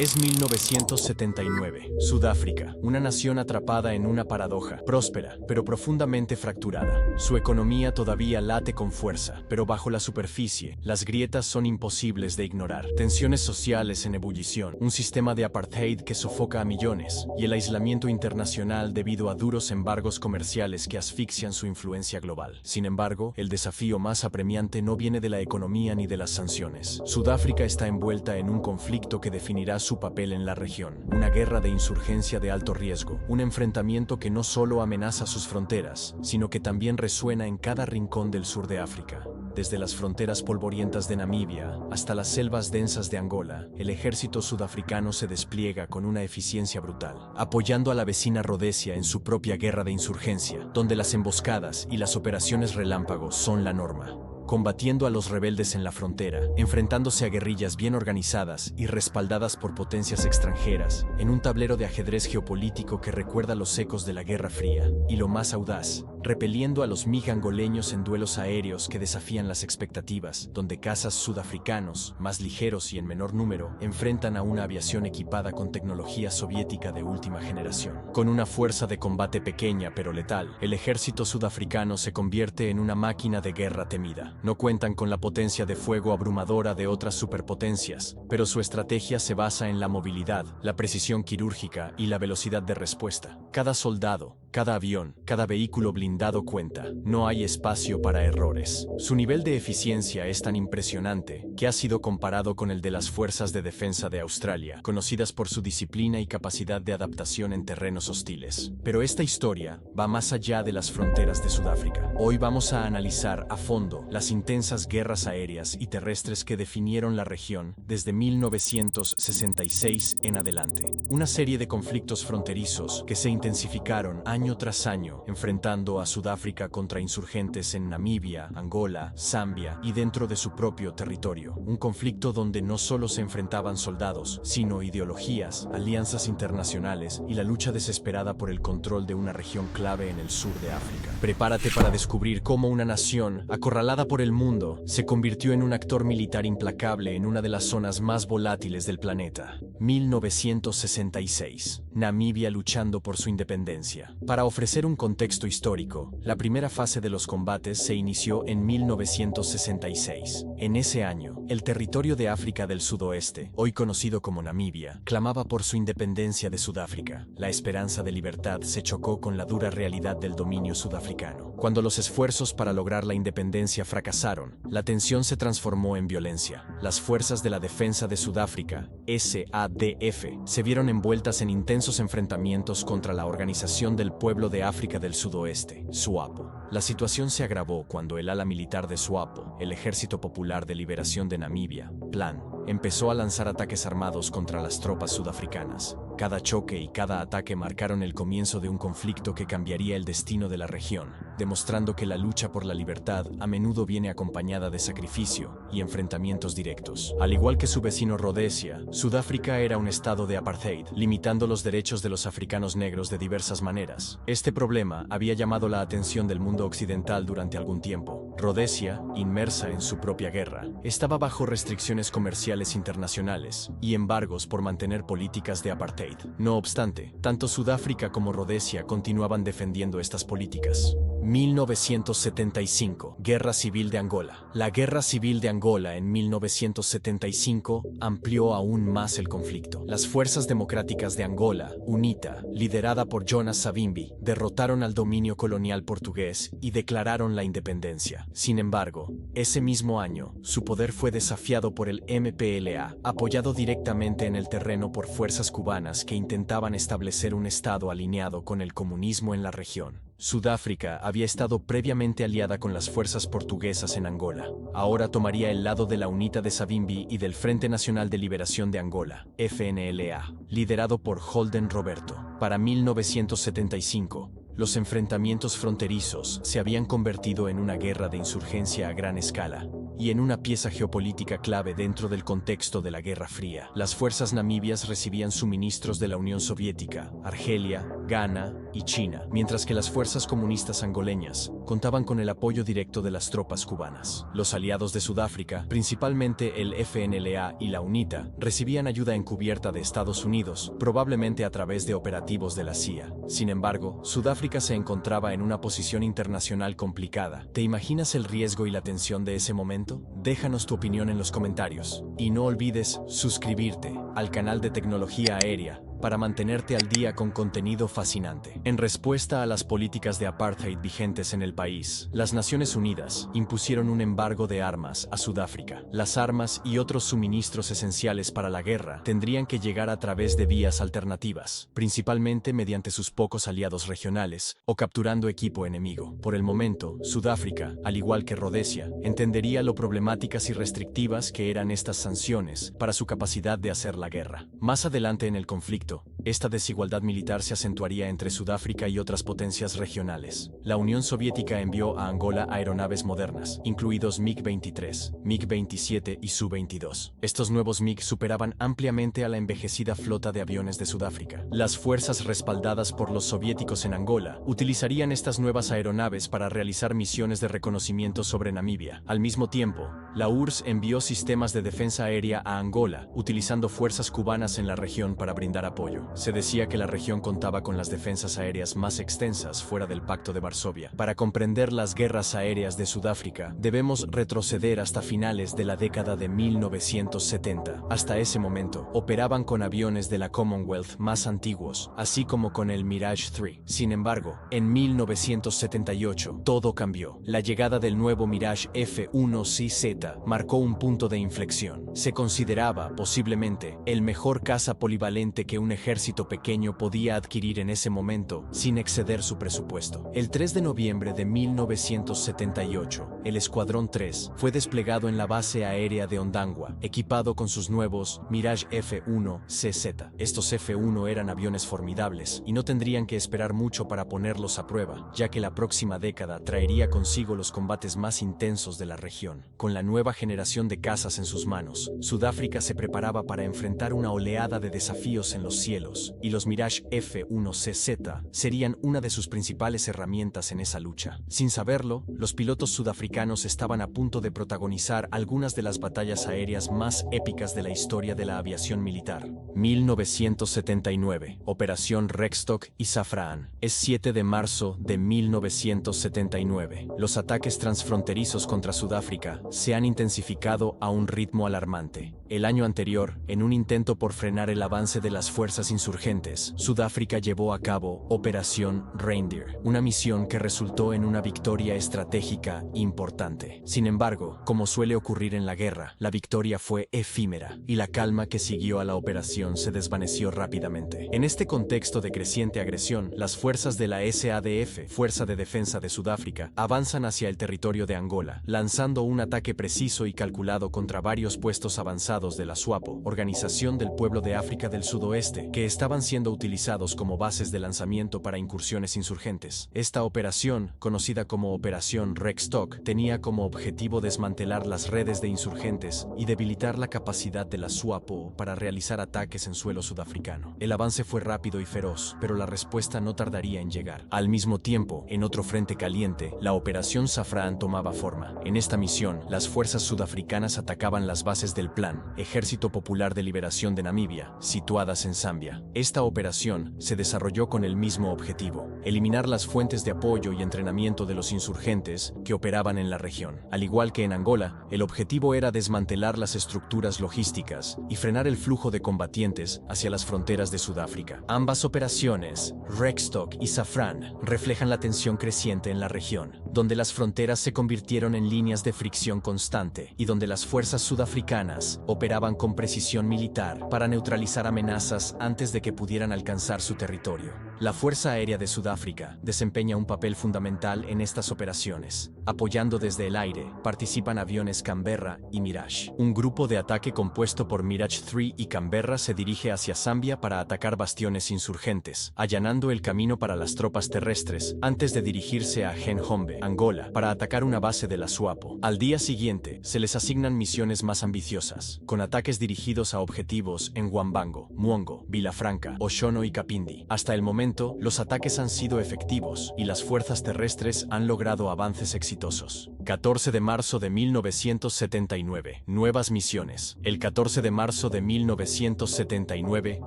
Es 1979. Sudáfrica, una nación atrapada en una paradoja, próspera, pero profundamente fracturada. Su economía todavía late con fuerza, pero bajo la superficie, las grietas son imposibles de ignorar. Tensiones sociales en ebullición, un sistema de apartheid que sofoca a millones, y el aislamiento internacional debido a duros embargos comerciales que asfixian su influencia global. Sin embargo, el desafío más apremiante no viene de la economía ni de las sanciones. Sudáfrica está envuelta en un conflicto que definirá su papel en la región, una guerra de insurgencia de alto riesgo, un enfrentamiento que no solo amenaza sus fronteras, sino que también resuena en cada rincón del sur de África. Desde las fronteras polvorientas de Namibia hasta las selvas densas de Angola, el ejército sudafricano se despliega con una eficiencia brutal, apoyando a la vecina Rodesia en su propia guerra de insurgencia, donde las emboscadas y las operaciones relámpagos son la norma. Combatiendo a los rebeldes en la frontera, enfrentándose a guerrillas bien organizadas y respaldadas por potencias extranjeras, en un tablero de ajedrez geopolítico que recuerda los ecos de la Guerra Fría, y lo más audaz, repeliendo a los MiG angoleños en duelos aéreos que desafían las expectativas, donde cazas sudafricanos, más ligeros y en menor número, enfrentan a una aviación equipada con tecnología soviética de última generación. Con una fuerza de combate pequeña pero letal, el ejército sudafricano se convierte en una máquina de guerra temida. No cuentan con la potencia de fuego abrumadora de otras superpotencias, pero su estrategia se basa en la movilidad, la precisión quirúrgica y la velocidad de respuesta. Cada soldado, cada avión, cada vehículo blindado cuenta. No hay espacio para errores. Su nivel de eficiencia es tan impresionante que ha sido comparado con el de las Fuerzas de Defensa de Australia, conocidas por su disciplina y capacidad de adaptación en terrenos hostiles. Pero esta historia va más allá de las fronteras de Sudáfrica. Hoy vamos a analizar a fondo las intensas guerras aéreas y terrestres que definieron la región desde 1966 en adelante. Una serie de conflictos fronterizos que se intensificaron año tras año, enfrentando a Sudáfrica contra insurgentes en Namibia, Angola, Zambia y dentro de su propio territorio. Un conflicto donde no solo se enfrentaban soldados, sino ideologías, alianzas internacionales y la lucha desesperada por el control de una región clave en el sur de África. Prepárate para descubrir cómo una nación, acorralada por el mundo, se convirtió en un actor militar implacable en una de las zonas más volátiles del planeta. 1966. Namibia luchando por su independencia. Para ofrecer un contexto histórico, la primera fase de los combates se inició en 1966. En ese año, el territorio de África del Sudoeste, hoy conocido como Namibia, clamaba por su independencia de Sudáfrica. La esperanza de libertad se chocó con la dura realidad del dominio sudafricano. Cuando los esfuerzos para lograr la independencia fracasaron, la tensión se transformó en violencia. Las Fuerzas de la Defensa de Sudáfrica, SADF, se vieron envueltas en intensos enfrentamientos contra la Organización del Pueblo de África del Sudoeste, SWAPO. La situación se agravó cuando el ala militar de SWAPO, el Ejército Popular de Liberación de Namibia, PLAN, empezó a lanzar ataques armados contra las tropas sudafricanas. Cada choque y cada ataque marcaron el comienzo de un conflicto que cambiaría el destino de la región, demostrando que la lucha por la libertad a menudo viene acompañada de sacrificio y enfrentamientos directos. Al igual que su vecino Rodesia, Sudáfrica era un estado de apartheid, limitando los derechos de los africanos negros de diversas maneras. Este problema había llamado la atención del mundo occidental durante algún tiempo. Rodesia, inmersa en su propia guerra, estaba bajo restricciones comerciales internacionales y embargos por mantener políticas de apartheid. No obstante, tanto Sudáfrica como Rodesia continuaban defendiendo estas políticas. 1975. Guerra Civil de Angola. La Guerra Civil de Angola en 1975 amplió aún más el conflicto. Las Fuerzas Democráticas de Angola, UNITA, liderada por Jonas Savimbi, derrotaron al dominio colonial portugués y declararon la independencia. Sin embargo, ese mismo año, su poder fue desafiado por el MPLA, apoyado directamente en el terreno por fuerzas cubanas que intentaban establecer un estado alineado con el comunismo en la región. Sudáfrica había estado previamente aliada con las fuerzas portuguesas en Angola. Ahora tomaría el lado de la UNITA de Savimbi y del Frente Nacional de Liberación de Angola, FNLA, liderado por Holden Roberto. Para 1975, los enfrentamientos fronterizos se habían convertido en una guerra de insurgencia a gran escala, y en una pieza geopolítica clave dentro del contexto de la Guerra Fría. Las fuerzas namibias recibían suministros de la Unión Soviética, Argelia, Ghana y China, mientras que las fuerzas comunistas angoleñas contaban con el apoyo directo de las tropas cubanas. Los aliados de Sudáfrica, principalmente el FNLA y la UNITA, recibían ayuda encubierta de Estados Unidos, probablemente a través de operativos de la CIA. Sin embargo, Sudáfrica se encontraba en una posición internacional complicada. ¿Te imaginas el riesgo y la tensión de ese momento? Déjanos tu opinión en los comentarios. Y no olvides suscribirte al canal de Tecnología Aérea para mantenerte al día con contenido fascinante. En respuesta a las políticas de apartheid vigentes en el país, las Naciones Unidas impusieron un embargo de armas a Sudáfrica. Las armas y otros suministros esenciales para la guerra tendrían que llegar a través de vías alternativas, principalmente mediante sus pocos aliados regionales o capturando equipo enemigo. Por el momento, Sudáfrica, al igual que Rodesia, entendería lo problemáticas y restrictivas que eran estas sanciones para su capacidad de hacer la guerra. Más adelante en el conflicto, esta desigualdad militar se acentuaría entre Sudáfrica y otras potencias regionales. La Unión Soviética envió a Angola aeronaves modernas, incluidos MiG-23, MiG-27 y Su-22. Estos nuevos MiG superaban ampliamente a la envejecida flota de aviones de Sudáfrica. Las fuerzas respaldadas por los soviéticos en Angola utilizarían estas nuevas aeronaves para realizar misiones de reconocimiento sobre Namibia. Al mismo tiempo, la URSS envió sistemas de defensa aérea a Angola, utilizando fuerzas cubanas en la región para brindar apoyo. Se decía que la región contaba con las defensas aéreas más extensas fuera del Pacto de Varsovia. Para comprender las guerras aéreas de Sudáfrica, debemos retroceder hasta finales de la década de 1970. Hasta ese momento, operaban con aviones de la Commonwealth más antiguos, así como con el Mirage 3. Sin embargo, en 1978, todo cambió. La llegada del nuevo Mirage F-1CZ marcó un punto de inflexión. Se consideraba, posiblemente, el mejor caza polivalente que un ejército pequeño podía adquirir en ese momento sin exceder su presupuesto. El 3 de noviembre de 1978, el Escuadrón 3 fue desplegado en la base aérea de Ondangwa, equipado con sus nuevos Mirage F-1CZ. Estos F-1 eran aviones formidables y no tendrían que esperar mucho para ponerlos a prueba, ya que la próxima década traería consigo los combates más intensos de la región. Con la nueva generación de cazas en sus manos, Sudáfrica se preparaba para enfrentar una oleada de desafíos en los cielos, y los Mirage F-1CZ serían una de sus principales herramientas en esa lucha. Sin saberlo, los pilotos sudafricanos estaban a punto de protagonizar algunas de las batallas aéreas más épicas de la historia de la aviación militar. 1979, Operación Rexstock y Safraan. Es 7 de marzo de 1979. Los ataques transfronterizos contra Sudáfrica se han intensificado a un ritmo alarmante. El año anterior, en un intento por frenar el avance de las fuerzas insurgentes, Sudáfrica llevó a cabo Operación Reindeer, una misión que resultó en una victoria estratégica importante. Sin embargo, como suele ocurrir en la guerra, la victoria fue efímera y la calma que siguió a la operación se desvaneció rápidamente. En este contexto de creciente agresión, las fuerzas de la SADF, Fuerza de Defensa de Sudáfrica, avanzan hacia el territorio de Angola, lanzando un ataque preciso y calculado contra varios puestos avanzados de la SWAPO, Organización del Pueblo de África del Sudoeste, que estaban siendo utilizados como bases de lanzamiento para incursiones insurgentes. Esta operación, conocida como Operación Rexstock, tenía como objetivo desmantelar las redes de insurgentes y debilitar la capacidad de la SWAPO para realizar ataques en suelo sudafricano. El avance fue rápido y feroz, pero la respuesta no tardaría en llegar. Al mismo tiempo, en otro frente caliente, la Operación Safraan tomaba forma. En esta misión, las fuerzas sudafricanas atacaban las bases del Plan, Ejército Popular de Liberación de Namibia, situadas en Zambia. Esta operación se desarrolló con el mismo objetivo: eliminar las fuentes de apoyo y entrenamiento de los insurgentes que operaban en la región. Al igual que en Angola, el objetivo era desmantelar las estructuras logísticas y frenar el flujo de combatientes hacia las fronteras de Sudáfrica. Ambas operaciones, Rexstock y Safraan, reflejan la tensión creciente en la región, donde las fronteras se convirtieron en líneas de fricción constante y donde las fuerzas sudafricanas operaban con precisión militar para neutralizar amenazas antes de que pudieran alcanzar su territorio. La Fuerza Aérea de Sudáfrica desempeña un papel fundamental en estas operaciones. Apoyando desde el aire, participan aviones Canberra y Mirage. Un grupo de ataque compuesto por Mirage 3 y Canberra se dirige hacia Zambia para atacar bastiones insurgentes, allanando el camino para las tropas terrestres antes de dirigirse a Genhombe, Angola, para atacar una base de la SWAPO. Al día siguiente, se les asignan misiones más ambiciosas, con ataques dirigidos a objetivos en Wambango, Muongo, Vilafranca, Oshono y Kapindi. Hasta el momento, los ataques han sido efectivos y las fuerzas terrestres han logrado avances exitosos. 14 de marzo de 1979. Nuevas misiones. El 14 de marzo de 1979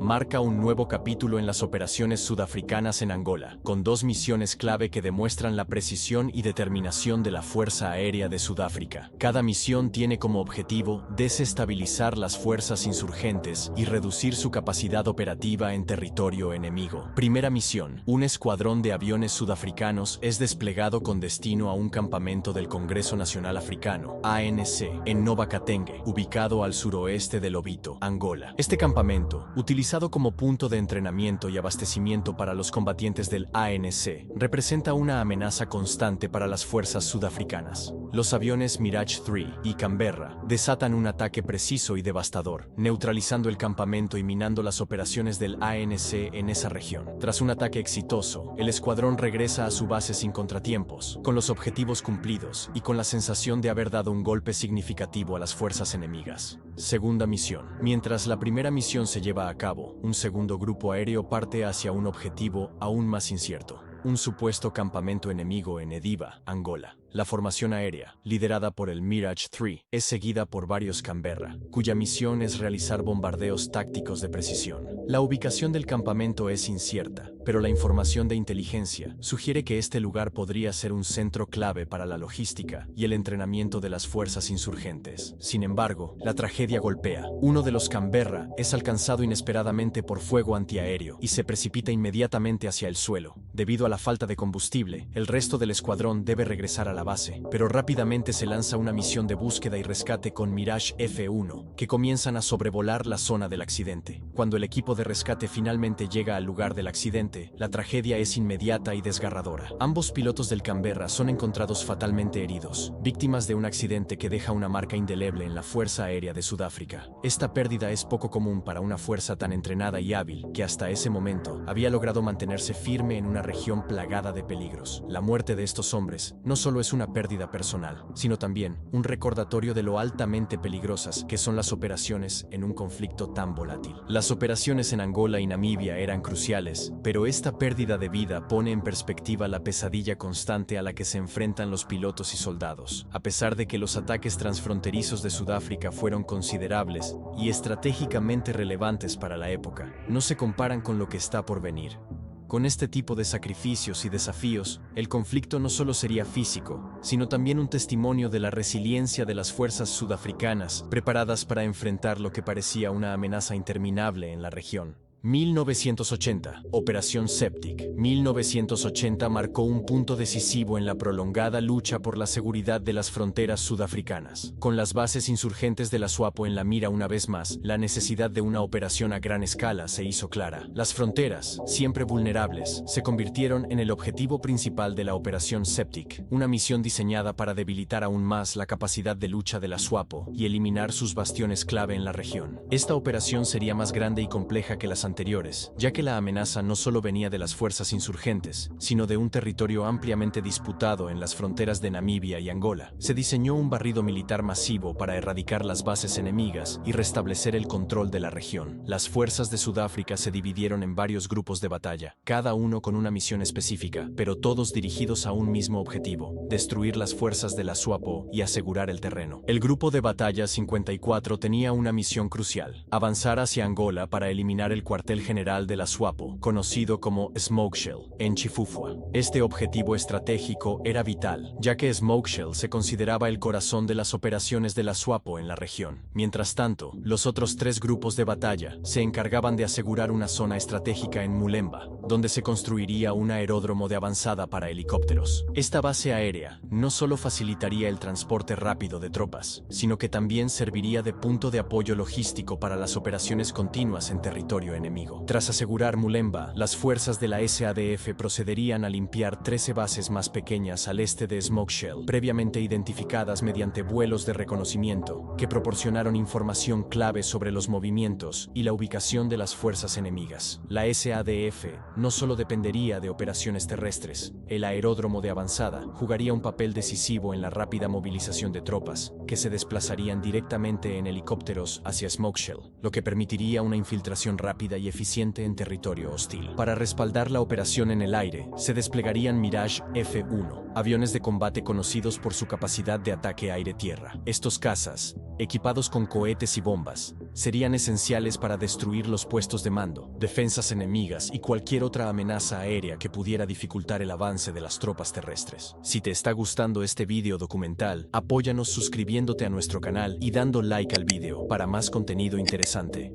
marca un nuevo capítulo en las operaciones sudafricanas en Angola, con dos misiones clave que demuestran la precisión y determinación de la Fuerza Aérea de Sudáfrica. Cada misión tiene como objetivo desestabilizar las fuerzas insurgentes y reducir su capacidad operativa en territorio enemigo. Primera misión. Un escuadrón de aviones sudafricanos es desplegado con destino a un campamento del Congreso Nacional Africano, ANC, en Nova Katenge, ubicado al suroeste de Lobito, Angola. Este campamento, utilizado como punto de entrenamiento y abastecimiento para los combatientes del ANC, representa una amenaza constante para las fuerzas sudafricanas. Los aviones Mirage 3 y Canberra desatan un ataque preciso y devastador, neutralizando el campamento y minando las operaciones del ANC en esa región. Tras un ataque exitoso, el escuadrón regresa a su base sin contratiempos, con los objetivos cumplidos y con la sensación de haber dado un golpe significativo a las fuerzas enemigas. Segunda misión. Mientras la primera misión se lleva a cabo, un segundo grupo aéreo parte hacia un objetivo aún más incierto: un supuesto campamento enemigo en Ediba, Angola. La formación aérea, liderada por el Mirage 3, es seguida por varios Canberra, cuya misión es realizar bombardeos tácticos de precisión. La ubicación del campamento es incierta, pero la información de inteligencia sugiere que este lugar podría ser un centro clave para la logística y el entrenamiento de las fuerzas insurgentes. Sin embargo, la tragedia golpea. Uno de los Canberra es alcanzado inesperadamente por fuego antiaéreo y se precipita inmediatamente hacia el suelo. Debido a la falta de combustible, el resto del escuadrón debe regresar a la base, pero rápidamente se lanza una misión de búsqueda y rescate con Mirage F1, que comienzan a sobrevolar la zona del accidente. Cuando el equipo de rescate finalmente llega al lugar del accidente, la tragedia es inmediata y desgarradora. Ambos pilotos del Canberra son encontrados fatalmente heridos, víctimas de un accidente que deja una marca indeleble en la Fuerza Aérea de Sudáfrica. Esta pérdida es poco común para una fuerza tan entrenada y hábil que hasta ese momento había logrado mantenerse firme en una región plagada de peligros. La muerte de estos hombres no solo es una pérdida personal, sino también un recordatorio de lo altamente peligrosas que son las operaciones en un conflicto tan volátil. Las operaciones en Angola y Namibia eran cruciales, pero esta pérdida de vida pone en perspectiva la pesadilla constante a la que se enfrentan los pilotos y soldados. A pesar de que los ataques transfronterizos de Sudáfrica fueron considerables y estratégicamente relevantes para la época, no se comparan con lo que está por venir. Con este tipo de sacrificios y desafíos, el conflicto no solo sería físico, sino también un testimonio de la resiliencia de las fuerzas sudafricanas preparadas para enfrentar lo que parecía una amenaza interminable en la región. 1980. Operación Septic. 1980 marcó un punto decisivo en la prolongada lucha por la seguridad de las fronteras sudafricanas. Con las bases insurgentes de la SWAPO en la mira una vez más, la necesidad de una operación a gran escala se hizo clara. Las fronteras, siempre vulnerables, se convirtieron en el objetivo principal de la Operación Septic, una misión diseñada para debilitar aún más la capacidad de lucha de la SWAPO y eliminar sus bastiones clave en la región. Esta operación sería más grande y compleja que las anteriores, ya que la amenaza no solo venía de las fuerzas insurgentes, sino de un territorio ampliamente disputado en las fronteras de Namibia y Angola. Se diseñó un barrido militar masivo para erradicar las bases enemigas y restablecer el control de la región. Las fuerzas de Sudáfrica se dividieron en varios grupos de batalla, cada uno con una misión específica, pero todos dirigidos a un mismo objetivo: destruir las fuerzas de la SWAPO y asegurar el terreno. El grupo de batalla 54 tenía una misión crucial: avanzar hacia Angola para eliminar el cuartel general de la SWAPO, conocido como Smokeshell, en Chifufua. Este objetivo estratégico era vital, ya que Smokeshell se consideraba el corazón de las operaciones de la SWAPO en la región. Mientras tanto, los otros tres grupos de batalla se encargaban de asegurar una zona estratégica en Mulemba, donde se construiría un aeródromo de avanzada para helicópteros. Esta base aérea no solo facilitaría el transporte rápido de tropas, sino que también serviría de punto de apoyo logístico para las operaciones continuas en territorio enemigo. Tras asegurar Mulemba, las fuerzas de la SADF procederían a limpiar 13 bases más pequeñas al este de Smokeshell, previamente identificadas mediante vuelos de reconocimiento, que proporcionaron información clave sobre los movimientos y la ubicación de las fuerzas enemigas. La SADF no solo dependería de operaciones terrestres, el aeródromo de avanzada jugaría un papel decisivo en la rápida movilización de tropas, que se desplazarían directamente en helicópteros hacia Smokeshell, lo que permitiría una infiltración rápida y eficiente en territorio hostil. Para respaldar la operación en el aire, se desplegarían Mirage F-1, aviones de combate conocidos por su capacidad de ataque aire-tierra. Estos cazas, equipados con cohetes y bombas, serían esenciales para destruir los puestos de mando, defensas enemigas y cualquier otra amenaza aérea que pudiera dificultar el avance de las tropas terrestres. Si te está gustando este video documental, apóyanos suscribiéndote a nuestro canal y dando like al video para más contenido interesante.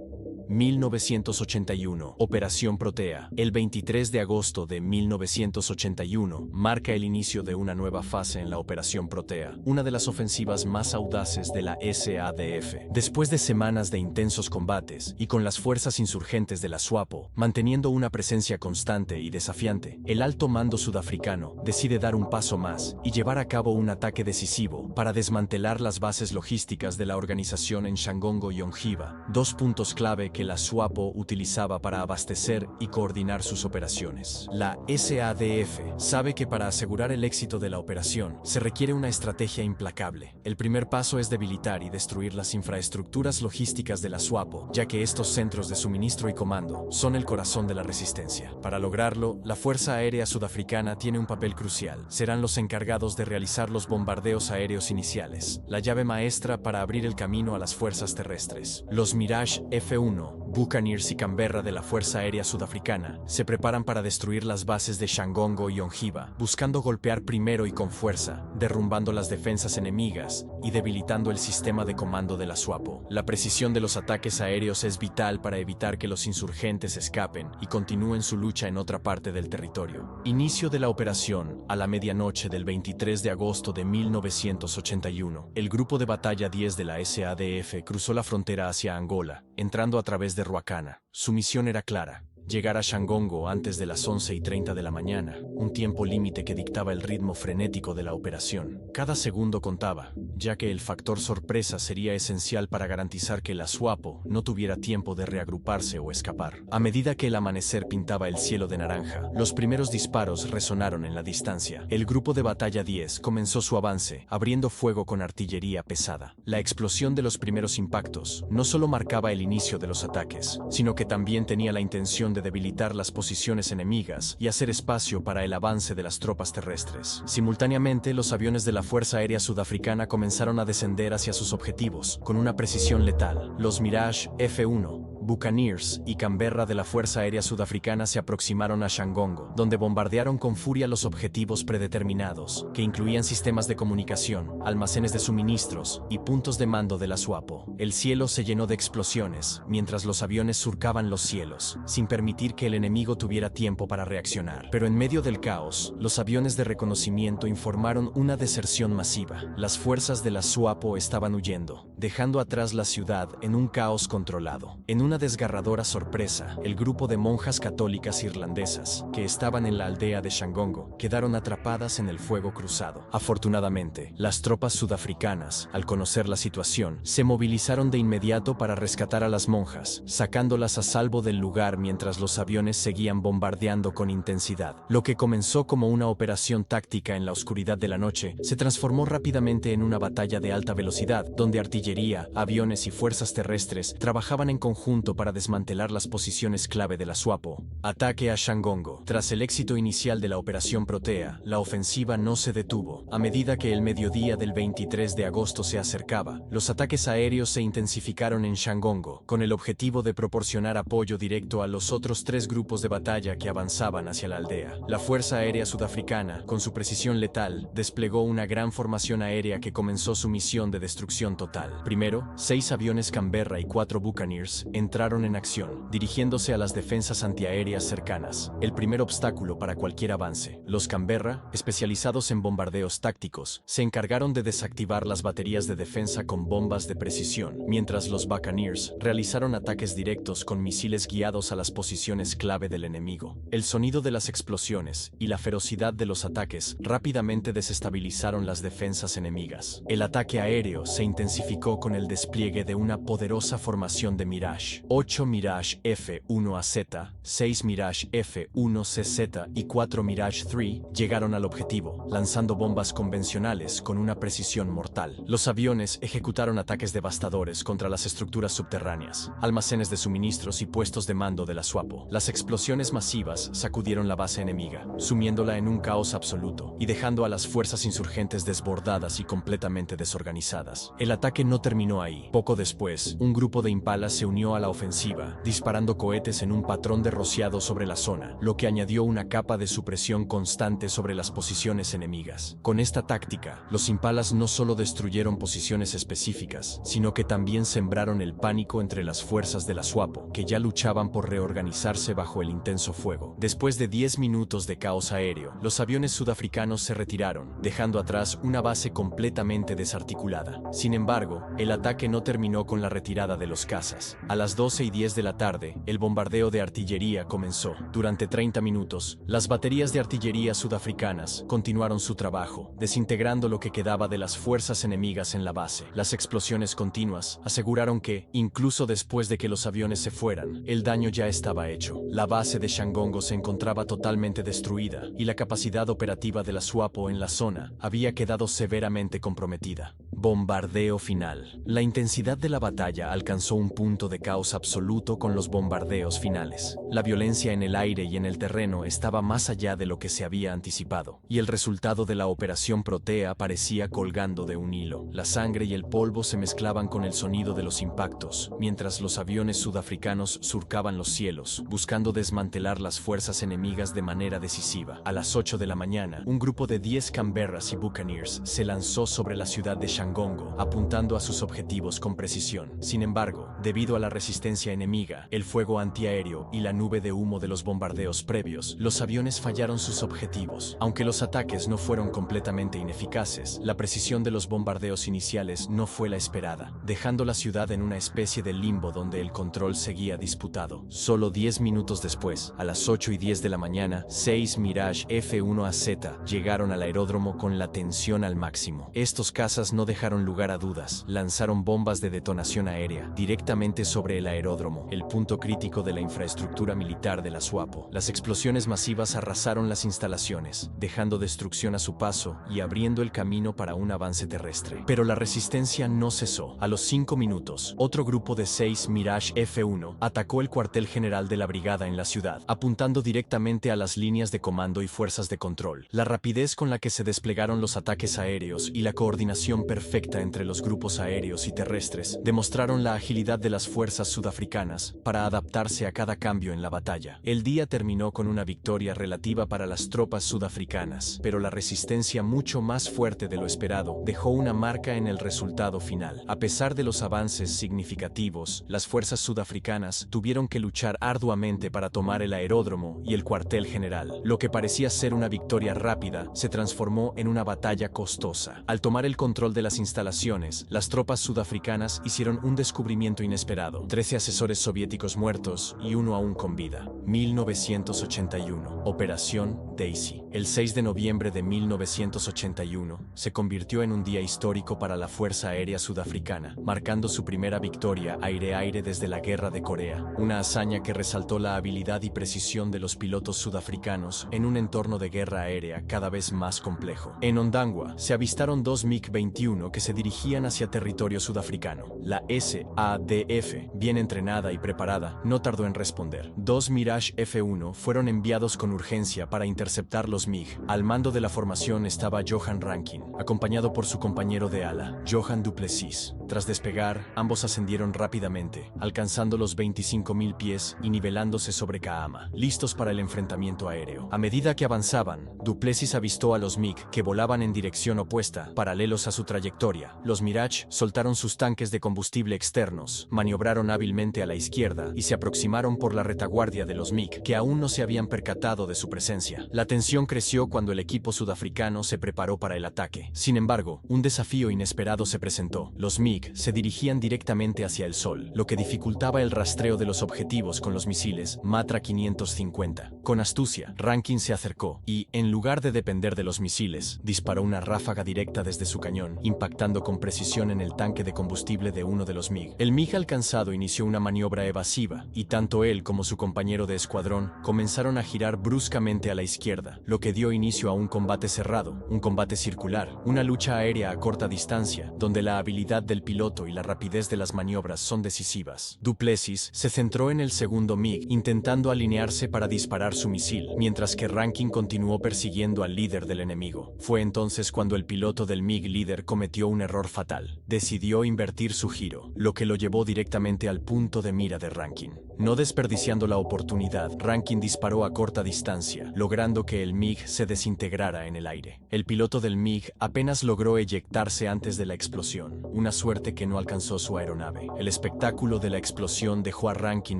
1981, Operación Protea. El 23 de agosto de 1981 marca el inicio de una nueva fase en la Operación Protea, una de las ofensivas más audaces de la SADF. Después de semanas de intensos combates y con las fuerzas insurgentes de la SWAPO manteniendo una presencia constante y desafiante, el alto mando sudafricano decide dar un paso más y llevar a cabo un ataque decisivo para desmantelar las bases logísticas de la organización en Shangongo y Ongiva, dos puntos clave que la SWAPO utilizaba para abastecer y coordinar sus operaciones. La SADF sabe que para asegurar el éxito de la operación se requiere una estrategia implacable. El primer paso es debilitar y destruir las infraestructuras logísticas de la SWAPO, ya que estos centros de suministro y comando son el corazón de la resistencia. Para lograrlo, la Fuerza Aérea Sudafricana tiene un papel crucial. Serán los encargados de realizar los bombardeos aéreos iniciales, la llave maestra para abrir el camino a las fuerzas terrestres. Los Mirage F-1, Buccaneers y Canberra de la Fuerza Aérea Sudafricana se preparan para destruir las bases de Shangongo y Ongiva, buscando golpear primero y con fuerza, derrumbando las defensas enemigas y debilitando el sistema de comando de la SWAPO. La precisión de los ataques aéreos es vital para evitar que los insurgentes escapen y continúen su lucha en otra parte del territorio. Inicio de la operación a la medianoche del 23 de agosto de 1981. El grupo de batalla 10 de la SADF cruzó la frontera hacia Angola, entrando a través de Ruacana. Su misión era clara: llegar a Shangongo antes de las 11:30 de la mañana, un tiempo límite que dictaba el ritmo frenético de la operación. Cada segundo contaba, ya que el factor sorpresa sería esencial para garantizar que la SWAPO no tuviera tiempo de reagruparse o escapar. A medida que el amanecer pintaba el cielo de naranja, los primeros disparos resonaron en la distancia. El grupo de batalla 10 comenzó su avance, abriendo fuego con artillería pesada. La explosión de los primeros impactos no solo marcaba el inicio de los ataques, sino que también tenía la intención de debilitar las posiciones enemigas y hacer espacio para el avance de las tropas terrestres. Simultáneamente, los aviones de la Fuerza Aérea Sudafricana comenzaron a descender hacia sus objetivos, con una precisión letal. Los Mirage F-1, Buccaneers y Canberra de la Fuerza Aérea Sudafricana se aproximaron a Shangongo, donde bombardearon con furia los objetivos predeterminados, que incluían sistemas de comunicación, almacenes de suministros y puntos de mando de la SWAPO. El cielo se llenó de explosiones, mientras los aviones surcaban los cielos, sin permitir que el enemigo tuviera tiempo para reaccionar. Pero en medio del caos, los aviones de reconocimiento informaron una deserción masiva. Las fuerzas de la SWAPO estaban huyendo, dejando atrás la ciudad en un caos controlado. En una desgarradora sorpresa, el grupo de monjas católicas irlandesas, que estaban en la aldea de Shangongo, quedaron atrapadas en el fuego cruzado. Afortunadamente, las tropas sudafricanas, al conocer la situación, se movilizaron de inmediato para rescatar a las monjas, sacándolas a salvo del lugar mientras los aviones seguían bombardeando con intensidad. Lo que comenzó como una operación táctica en la oscuridad de la noche, se transformó rápidamente en una batalla de alta velocidad, donde artillería, aviones y fuerzas terrestres trabajaban en conjunto para desmantelar las posiciones clave de la SWAPO. Ataque a Shangongo. Tras el éxito inicial de la Operación Protea, la ofensiva no se detuvo. A medida que el mediodía del 23 de agosto se acercaba, los ataques aéreos se intensificaron en Shangongo, con el objetivo de proporcionar apoyo directo a los otros tres grupos de batalla que avanzaban hacia la aldea. La Fuerza Aérea Sudafricana, con su precisión letal, desplegó una gran formación aérea que comenzó su misión de destrucción total. Primero, 6 aviones Canberra y 4 Buccaneers entraron entraron en acción, dirigiéndose a las defensas antiaéreas cercanas, el primer obstáculo para cualquier avance. Los Canberra, especializados en bombardeos tácticos, se encargaron de desactivar las baterías de defensa con bombas de precisión, mientras los Buccaneers realizaron ataques directos con misiles guiados a las posiciones clave del enemigo. El sonido de las explosiones y la ferocidad de los ataques rápidamente desestabilizaron las defensas enemigas. El ataque aéreo se intensificó con el despliegue de una poderosa formación de Mirage. 8 Mirage F-1AZ, 6 Mirage F-1CZ y 4 Mirage 3 llegaron al objetivo, lanzando bombas convencionales con una precisión mortal. Los aviones ejecutaron ataques devastadores contra las estructuras subterráneas, almacenes de suministros y puestos de mando de la SWAPO. Las explosiones masivas sacudieron la base enemiga, sumiéndola en un caos absoluto y dejando a las fuerzas insurgentes desbordadas y completamente desorganizadas. El ataque no terminó ahí. Poco después, un grupo de Impalas se unió a la ofensiva, disparando cohetes en un patrón de rociado sobre la zona, lo que añadió una capa de supresión constante sobre las posiciones enemigas. Con esta táctica, los Impalas no solo destruyeron posiciones específicas, sino que también sembraron el pánico entre las fuerzas de la SWAPO, que ya luchaban por reorganizarse bajo el intenso fuego. Después de 10 minutos de caos aéreo, los aviones sudafricanos se retiraron, dejando atrás una base completamente desarticulada. Sin embargo, el ataque no terminó con la retirada de los cazas. A las 12:10 de la tarde, el bombardeo de artillería comenzó. Durante 30 minutos, las baterías de artillería sudafricanas continuaron su trabajo, desintegrando lo que quedaba de las fuerzas enemigas en la base. Las explosiones continuas aseguraron que, incluso después de que los aviones se fueran, el daño ya estaba hecho. La base de Shangongo se encontraba totalmente destruida y la capacidad operativa de la SWAPO en la zona había quedado severamente comprometida. Bombardeo final. La intensidad de la batalla alcanzó un punto de caos absoluto con los bombardeos finales. La violencia en el aire y en el terreno estaba más allá de lo que se había anticipado, y el resultado de la operación Protea parecía colgando de un hilo. La sangre y el polvo se mezclaban con el sonido de los impactos, mientras los aviones sudafricanos surcaban los cielos, buscando desmantelar las fuerzas enemigas de manera decisiva. A las 8 de la mañana, un grupo de 10 Canberras y Buccaneers se lanzó sobre la ciudad de Shangongo, apuntando a sus objetivos con precisión. Sin embargo, debido a la resistencia enemiga, el fuego antiaéreo y la nube de humo de los bombardeos previos, los aviones fallaron sus objetivos. Aunque los ataques no fueron completamente ineficaces, la precisión de los bombardeos iniciales no fue la esperada, dejando la ciudad en una especie de limbo donde el control seguía disputado. Solo 10 minutos después, a las 8:10 de la mañana, 6 Mirage F-1AZ llegaron al aeródromo con la tensión al máximo. Estos cazas no dejaron lugar a dudas, lanzaron bombas de detonación aérea directamente sobre el aeródromo, el punto crítico de la infraestructura militar de la SWAPO. Las explosiones masivas arrasaron las instalaciones, dejando destrucción a su paso y abriendo el camino para un avance terrestre. Pero la resistencia no cesó. A los 5 minutos, otro grupo de 6 Mirage F-1 atacó el cuartel general de la brigada en la ciudad, apuntando directamente a las líneas de comando y fuerzas de control. La rapidez con la que se desplegaron los ataques aéreos y la coordinación perfecta entre los grupos aéreos y terrestres demostraron la agilidad de las fuerzas sudafricanas para adaptarse a cada cambio en la batalla. El día terminó con una victoria relativa para las tropas sudafricanas, pero la resistencia mucho más fuerte de lo esperado dejó una marca en el resultado final. A pesar de los avances significativos, las fuerzas sudafricanas tuvieron que luchar arduamente para tomar el aeródromo y el cuartel general. Lo que parecía ser una victoria rápida se transformó en una batalla costosa. Al tomar el control de las instalaciones, las tropas sudafricanas hicieron un descubrimiento inesperado: 13 asesores soviéticos muertos y uno aún con vida. 1981. Operación Daisy. El 6 de noviembre de 1981 se convirtió en un día histórico para la Fuerza Aérea Sudafricana, marcando su primera victoria aire-aire desde la Guerra de Corea, una hazaña que resaltó la habilidad y precisión de los pilotos sudafricanos en un entorno de guerra aérea cada vez más complejo. En Ondangwa se avistaron 2 MiG-21 que se dirigían hacia territorio sudafricano. La SADF, bien entrenada y preparada, no tardó en responder. 2 Mirage F-1 fueron enviados con urgencia para interceptar los MiG. Al mando de la formación estaba Johan Rankin, acompañado por su compañero de ala, Johan du Plessis. Tras despegar, ambos ascendieron rápidamente, alcanzando los 25.000 pies y nivelándose sobre Kahama, listos para el enfrentamiento aéreo. A medida que avanzaban, du Plessis avistó a los MiG que volaban en dirección opuesta, paralelos a su trayectoria. Los Mirage soltaron sus tanques de combustible externos, maniobraron hábilmente a la izquierda y se aproximaron por la retaguardia de los MiG, que aún no se habían percatado de su presencia. La tensión creció cuando el equipo sudafricano se preparó para el ataque. Sin embargo, un desafío inesperado se presentó. Los MiG se dirigían directamente hacia el sol, lo que dificultaba el rastreo de los objetivos con los misiles Matra 550. Con astucia, Rankin se acercó y, en lugar de depender de los misiles, disparó una ráfaga directa desde su cañón, impactando con precisión en el tanque de combustible de uno de los MiG. El MiG alcanzado inició una maniobra evasiva, y tanto él como su compañero de escuadrón comenzaron a girar bruscamente a la izquierda, lo que dio inicio a un combate cerrado, un combate circular, una lucha aérea a corta distancia, donde la habilidad del piloto y la rapidez de las maniobras son decisivas. Du Plessis se centró en el segundo MiG, intentando alinearse para disparar su misil, mientras que Rankin continuó persiguiendo al líder del enemigo. Fue entonces cuando el piloto del MiG líder cometió un error fatal. Decidió invertir su giro, lo que lo llevó directamente al punto de mira de Rankin. No desperdiciando la oportunidad, Rankin disparó a corta distancia, logrando que el MiG se desintegrara en el aire. El piloto del MiG apenas logró eyectarse antes de la explosión, una suerte que no alcanzó su aeronave. El espectáculo de la explosión dejó a Rankin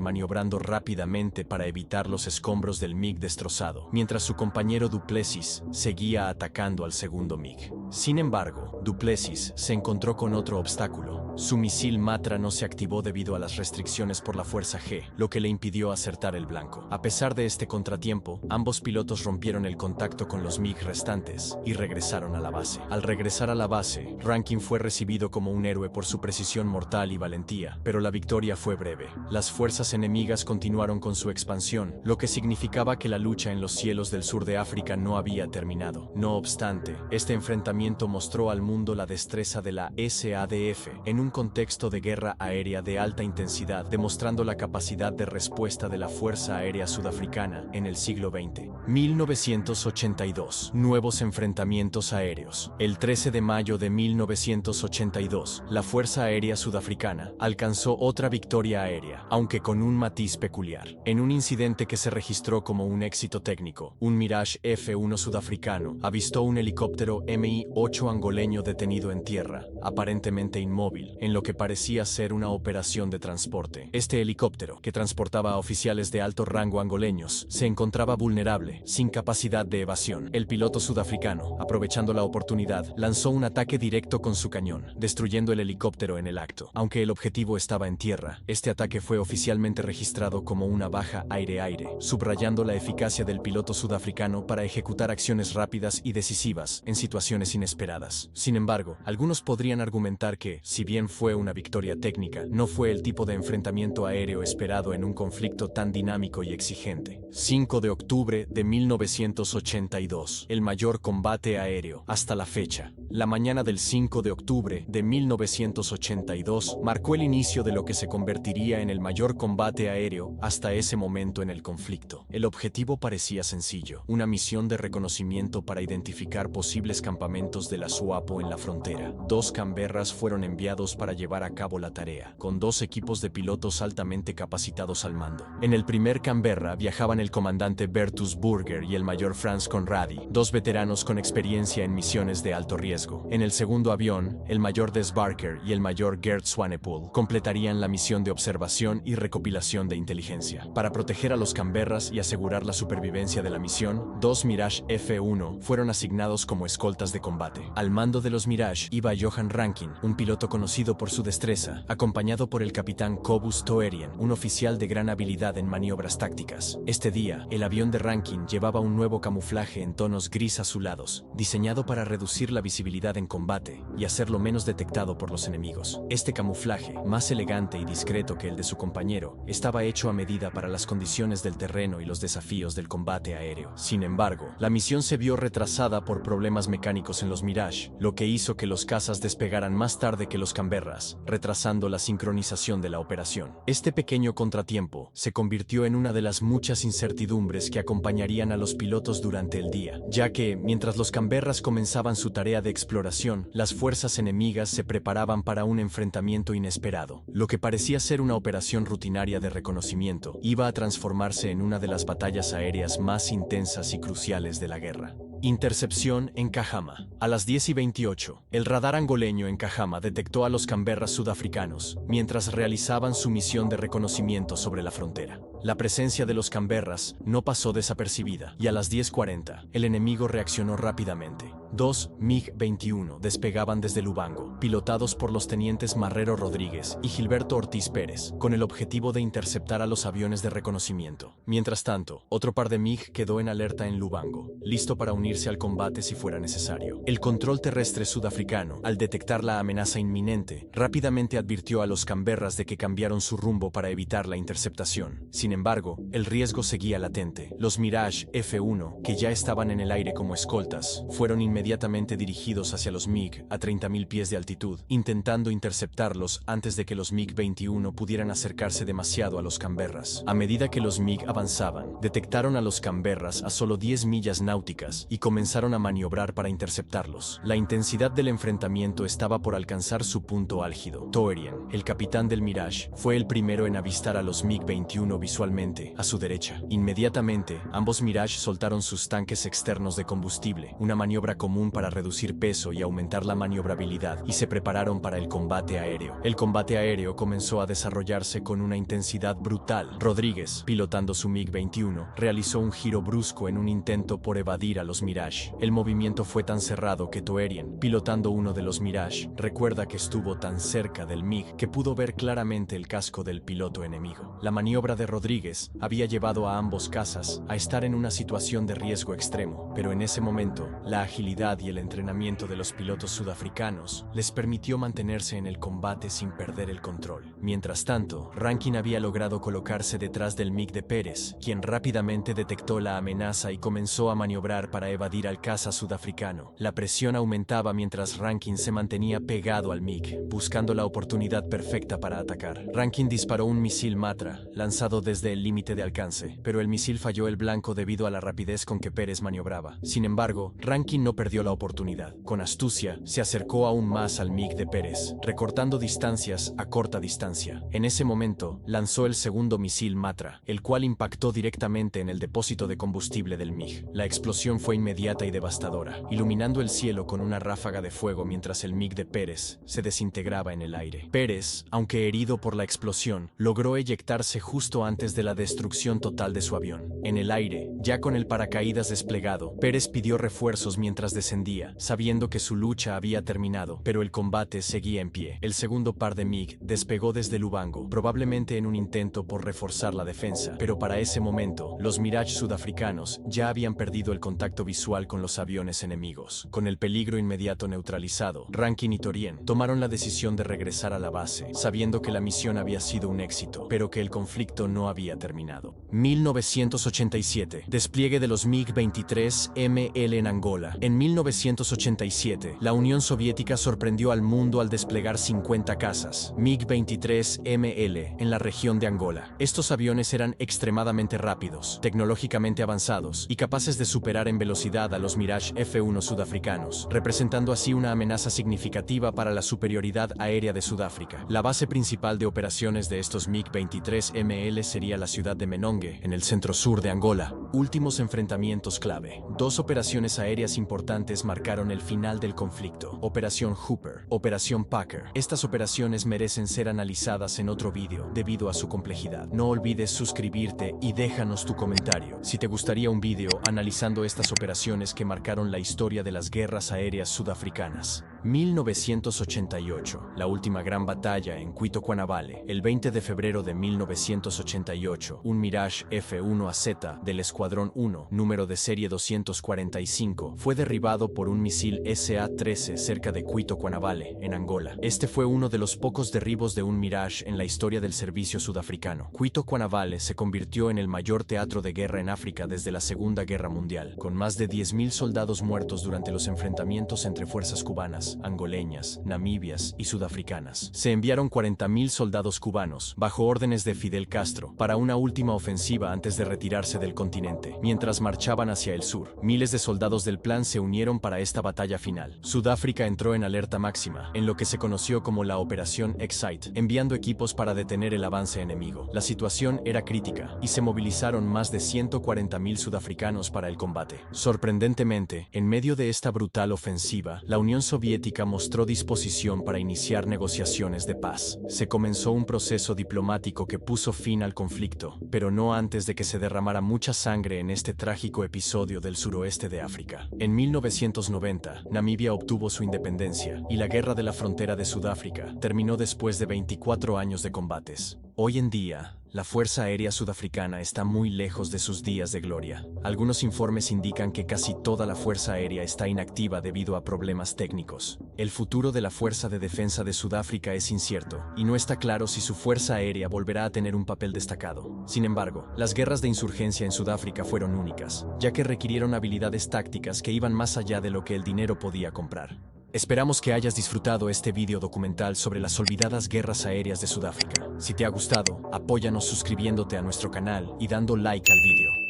maniobrando rápidamente para evitar los escombros del MiG destrozado, mientras su compañero Du Plessis seguía atacando al segundo MiG. Sin embargo, Du Plessis se encontró con otro obstáculo. Su misil Matra no se activó debido a las restricciones por la fuerza G, lo que le impidió acertar el blanco. A pesar de este contratiempo, ambos pilotos rompieron el contacto con los MiG restantes y regresaron a la base. Al regresar a la base, Rankin fue recibido como un héroe por su precisión mortal y valentía, pero la victoria fue breve. Las fuerzas enemigas continuaron con su expansión, lo que significaba que la lucha en los cielos del sur de África no había terminado. No obstante, este enfrentamiento mostró al mundo la destreza de la SADF en un contexto de guerra aérea de alta intensidad, demostrando la capacidad de respuesta de la Fuerza Aérea Sudafricana en el siglo XX. 1982. Nuevos enfrentamientos aéreos. El 13 de mayo de 1982, la Fuerza Aérea Sudafricana alcanzó otra victoria aérea, aunque con un matiz peculiar. En un incidente que se registró como un éxito técnico, un Mirage F-1 sudafricano avistó un helicóptero Mi-8 angoleño detenido en tierra, aparentemente inmóvil, en lo que parecía ser una operación de transporte. Este helicóptero, que transportaba a oficiales de alto rango angoleños, se encontraba vulnerable, sin capacidad de evasión. El piloto sudafricano, aprovechando la oportunidad, lanzó un ataque directo con su cañón, destruyendo el helicóptero en el acto. Aunque el objetivo estaba en tierra, este ataque fue oficialmente registrado como una baja aire-aire, subrayando la eficacia del piloto sudafricano para ejecutar acciones rápidas y decisivas en situaciones inesperadas. Sin embargo, algunos podrían argumentar que, si bien fue una victoria técnica, no fue el tipo de enfrentamiento aéreo esperado en un conflicto tan dinámico y exigente. 5 de octubre de 1982, el mayor combate aéreo hasta la fecha. La mañana del 5 de octubre de 1982 marcó el inicio de lo que se convertiría en el mayor combate aéreo hasta ese momento en el conflicto. El objetivo parecía sencillo, una misión de reconocimiento para identificar posibles campamentos de la SWAPO en la frontera. 2 Canberras fueron enviados para llevar a cabo la tarea, con 2 equipos de pilotos altamente capacitados al mando. En el primer Canberra viajaban el comandante Bertus Burger y el mayor Franz Conradi, 2 veteranos con experiencia en misiones de alto riesgo. En el segundo avión, el mayor Des Barker y el mayor Gert Swanepoel completarían la misión de observación y recopilación de inteligencia. Para proteger a los Canberras y asegurar la supervivencia de la misión, 2 Mirage F-1 fueron asignados como escoltas de combate. Al mando de los Mirage iba Johan Rankin, un piloto conocido por su destreza, acompañado por el capitán Cobus Toerien, un oficial de gran habilidad en maniobras tácticas. Este día, el avión de Rankin llevaba un nuevo camuflaje en tonos gris azulados, diseñado para reducir la visibilidad en combate y hacerlo menos detectado por los enemigos. Este camuflaje, más elegante y discreto que el de su compañero, estaba hecho a medida para las condiciones del terreno y los desafíos del combate aéreo. Sin embargo, la misión se vio retrasada por problemas mecánicos en los Mirage, lo que hizo que los cazas despegaran más tarde que los Canberras, retrasando la sincronización de la operación. Este pequeño contratiempo se convirtió en una de las muchas incertidumbres que acompañarían a los pilotos durante el día, ya que, mientras los Canberras comenzaban su tarea de exploración, las fuerzas enemigas se preparaban para un enfrentamiento inesperado. Lo que parecía ser una operación rutinaria de reconocimiento iba a transformarse en una de las batallas aéreas más intensas y cruciales de la guerra. Intercepción en Cajama. A las 10:28, el radar angoleño en Cajama detectó a los Canberras sudafricanos mientras realizaban su misión de reconocimiento sobre la frontera. La presencia de los Canberras no pasó desapercibida y a las 10:40, el enemigo reaccionó rápidamente. Dos MiG-21 despegaban desde Lubango, pilotados por los tenientes Marrero Rodríguez y Gilberto Ortiz Pérez, con el objetivo de interceptar a los aviones de reconocimiento. Mientras tanto, otro par de MiG quedó en alerta en Lubango, listo para unirse al combate si fuera necesario. El control terrestre sudafricano, al detectar la amenaza inminente, rápidamente advirtió a los Canberras de que cambiaron su rumbo para evitar la interceptación. Sin embargo, el riesgo seguía latente. Los Mirage F-1, que ya estaban en el aire como escoltas, fueron inmediatamente dirigidos hacia los MiG a 30.000 pies de altitud, intentando interceptarlos antes de que los MiG-21 pudieran acercarse demasiado a los Canberras. A medida que los MiG avanzaban, detectaron a los Canberras a solo 10 millas náuticas y comenzaron a maniobrar para interceptarlos. La intensidad del enfrentamiento estaba por alcanzar su punto álgido. Toerien, el capitán del Mirage, fue el primero en avistar a los MiG-21 visualmente, a su derecha. Inmediatamente, ambos Mirage soltaron sus tanques externos de combustible, una maniobra común para reducir peso y aumentar la maniobrabilidad, y se prepararon para el combate aéreo. El combate aéreo comenzó a desarrollarse con una intensidad brutal. Rodríguez, pilotando su MiG-21, realizó un giro brusco en un intento por evadir a los Mirage. El movimiento fue tan cerrado que Toerien, pilotando uno de los Mirage, recuerda que estuvo tan cerca del MiG que pudo ver claramente el casco del piloto enemigo. La maniobra de Rodríguez había llevado a ambos cazas a estar en una situación de riesgo extremo, pero en ese momento, la agilidad y el entrenamiento de los pilotos sudafricanos les permitió mantenerse en el combate sin perder el control. Mientras tanto, Rankin había logrado colocarse detrás del MiG de Pérez, quien rápidamente detectó la amenaza y comenzó a maniobrar para evadir al caza sudafricano. La presión aumentaba mientras Rankin se mantenía pegado al MiG, buscando la oportunidad perfecta para atacar. Rankin disparó un misil Matra, lanzado desde el límite de alcance, pero el misil falló el blanco debido a la rapidez con que Pérez maniobraba. Sin embargo, Rankin no perdió la oportunidad. Con astucia, se acercó aún más al MiG de Pérez, recortando distancias a corta distancia. En ese momento, lanzó el segundo misil Matra, el cual impactó directamente en el depósito de combustible del MiG. La explosión fue inmediata y devastadora, iluminando el cielo con una ráfaga de fuego mientras el MiG de Pérez se desintegraba en el aire. Pérez, aunque herido por la explosión, logró eyectarse justo antes de la destrucción total de su avión. En el aire, ya con el paracaídas desplegado, Pérez pidió refuerzos mientras descendía, sabiendo que su lucha había terminado, pero el combate seguía en pie. El segundo par de MiG despegó desde Lubango, probablemente en un intento por reforzar la defensa, pero para ese momento, los Mirage sudafricanos ya habían perdido el contacto visual con los aviones enemigos. Con el peligro inmediato neutralizado, Rankin y Toerien tomaron la decisión de regresar a la base, sabiendo que la misión había sido un éxito, pero que el conflicto no había terminado. 1987. Despliegue de los MiG-23ML en Angola. En 1987, la Unión Soviética sorprendió al mundo al desplegar 50 cazas MiG-23ML en la región de Angola. Estos aviones eran extremadamente rápidos, tecnológicamente avanzados y capaces de superar en velocidad a los Mirage F-1 sudafricanos, representando así una amenaza significativa para la superioridad aérea de Sudáfrica. La base principal de operaciones de estos MiG-23ML sería la ciudad de Menongue, en el centro-sur de Angola. Últimos enfrentamientos clave. Dos operaciones aéreas importantes marcaron el final del conflicto. Operación Hooper, Operación Packer. Estas operaciones merecen ser analizadas en otro vídeo, debido a su complejidad. No olvides suscribirte y déjanos tu comentario si te gustaría un vídeo analizando estas operaciones que marcaron la historia de las guerras aéreas sudafricanas. 1988, la última gran batalla en Cuito Cuanavale. El 20 de febrero de 1988, un Mirage F-1AZ del Escuadrón 1, número de serie 245, fue derribado por un misil SA-13 cerca de Cuito Cuanavale, en Angola. Este fue uno de los pocos derribos de un Mirage en la historia del servicio sudafricano. Cuito Cuanavale se convirtió en el mayor teatro de guerra en África desde la Segunda Guerra Mundial, con más de 10.000 soldados muertos durante los enfrentamientos entre fuerzas cubanas, kenyanas, angoleñas, namibias y sudafricanas. Se enviaron 40.000 soldados cubanos, bajo órdenes de Fidel Castro, para una última ofensiva antes de retirarse del continente. Mientras marchaban hacia el sur, miles de soldados del plan se unieron para esta batalla final. Sudáfrica entró en alerta máxima, en lo que se conoció como la Operación Excite, enviando equipos para detener el avance enemigo. La situación era crítica, y se movilizaron más de 140.000 sudafricanos para el combate. Sorprendentemente, en medio de esta brutal ofensiva, la Unión Soviética mostró disposición para iniciar negociaciones de paz. Se comenzó un proceso diplomático que puso fin al conflicto, pero no antes de que se derramara mucha sangre en este trágico episodio del suroeste de África. En 1990, Namibia obtuvo su independencia, y la guerra de la frontera de Sudáfrica terminó después de 24 años de combates. Hoy en día, la Fuerza Aérea Sudafricana está muy lejos de sus días de gloria. Algunos informes indican que casi toda la Fuerza Aérea está inactiva debido a problemas técnicos. El futuro de la Fuerza de Defensa de Sudáfrica es incierto, y no está claro si su Fuerza Aérea volverá a tener un papel destacado. Sin embargo, las guerras de insurgencia en Sudáfrica fueron únicas, ya que requirieron habilidades tácticas que iban más allá de lo que el dinero podía comprar. Esperamos que hayas disfrutado este video documental sobre las olvidadas guerras aéreas de Sudáfrica. Si te ha gustado, apóyanos suscribiéndote a nuestro canal y dando like al video.